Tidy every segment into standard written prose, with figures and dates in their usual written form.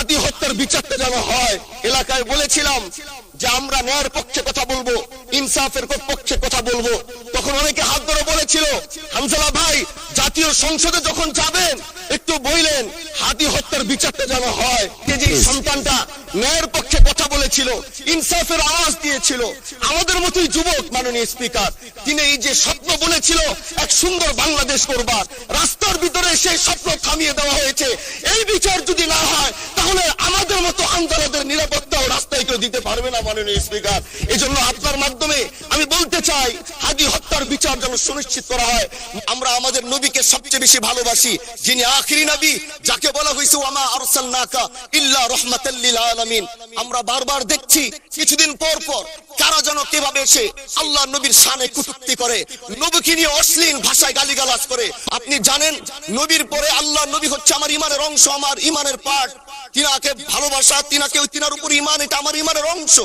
হাতি হত্যার বিচারটা যেন হয়। এলাকায় বলেছিলাম যে আমরা ন্যায়ের পক্ষে কথা বলবো, ইনসাফের পক্ষে কথা বলবো। তখন অনেকে হাত ধরে বলেছিল, হামজালা ভাই জাতীয় সংসদে যখন যাবেন একটু বললেন হাতি হত্যার বিচারটা যেন হয়। যে সন্তানটা ন্যায়ের পক্ষে কথা বলেছিল, ইনসাফের আওয়াজ দিয়েছিল, আমাদের মতোই যুবক মাননীয় স্পিকার, তিনি এই যে স্বপ্ন বলেছিল এক সুন্দর বাংলাদেশ করবার, রাস্তার ভিতরে সেই স্বপ্ন থামিয়ে দেওয়া হয়েছে। এই বিচার যদি না হয় তাহলে আমাদের মতো আন্দোলনের নিরাপত্তাও রাস্তায় কেউ দিতে পারবে না মাননীয় স্পিকার। এজন্য আপনার মাধ্যমে আমি বলতে চাই হাদি হত্যার বিচার যেন সুনিশ্চিত করা হয়। আমরা আমাদের নবীকে সবচেয়ে বেশি ভালোবাসি, যিনি আখিরি নবী, যাকে বলা হয়েছে ওয়ামা আরসালনাকা ইল্লা রাহমাতাল লিল আলামিন। আমরা বারবার দেখছি কিছুদিন পর পর কারা যেন কিভাবে এসে আল্লাহ নবীর শানে কটূক্তি করে, নবীকে নিয়ে অশ্লীল ভাষায় গালিগালাজ করে। আপনি জানেন নবীর পরে আল্লাহ নবী হচ্ছে আমার ইমানের অংশ, আমার ইমানের পার্ট। তিনাকে ভালোবাসা, তিনার উপর ইমান, এটা আমার ইমানের অংশ।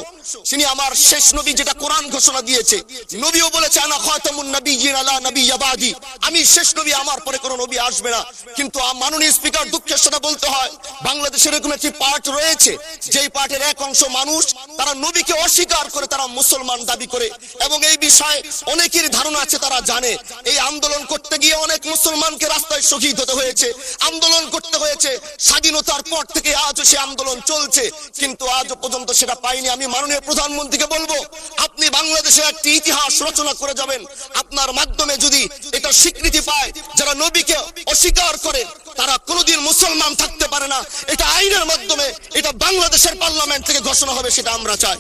তিনি আমার শেষ নবী, যেটা কোরআন ঘোষণা দিয়েছে। নবীও বলেছে আনা খাতামুন নাবিয়্যিন লা নাবিয়্যা বাদি, আমি শেষ নবী, আমার পরে কোনো নবী আসবে না। কিন্তু মাননীয় স্পিকার, দুঃখের সাথে বলতে হয় বাংলাদেশের এরকম একটি পার্ট রয়েছে যেই পার্টের এক অংশ মানুষ তারা নবীকে অস্বীকার করে, তারা মুসলমান দাবি করে। এবং এই বিষয়ে অনেকের ধারণা আছে, তারা জানে এই আন্দোলন করতে গিয়ে অনেক মুসলমানকে রাস্তায় শহীদ হতে হয়েছে, আন্দোলন করতে হয়েছে। স্বাধীনতার পর থেকে আজও সে আন্দোলন চলছে, কিন্তু আজও পর্যন্ত সেটা পাইনি। আমি মাননীয় প্রধানমন্ত্রীকে বলবো, আপনি বাংলাদেশে একটি ইতিহাস রচনা করে যাবেন। আপনার মাধ্যমে যদি এটা স্বীকৃতি পায়, যারা নবীকে অস্বীকার করে তারা কোনোদিন মুসলমান থাকতে পারে না, এটা আইনের মাধ্যমে, এটা বাংলাদেশের পার্লামেন্ট থেকে ঘোষণা হবে, সেটা আমরা চাই।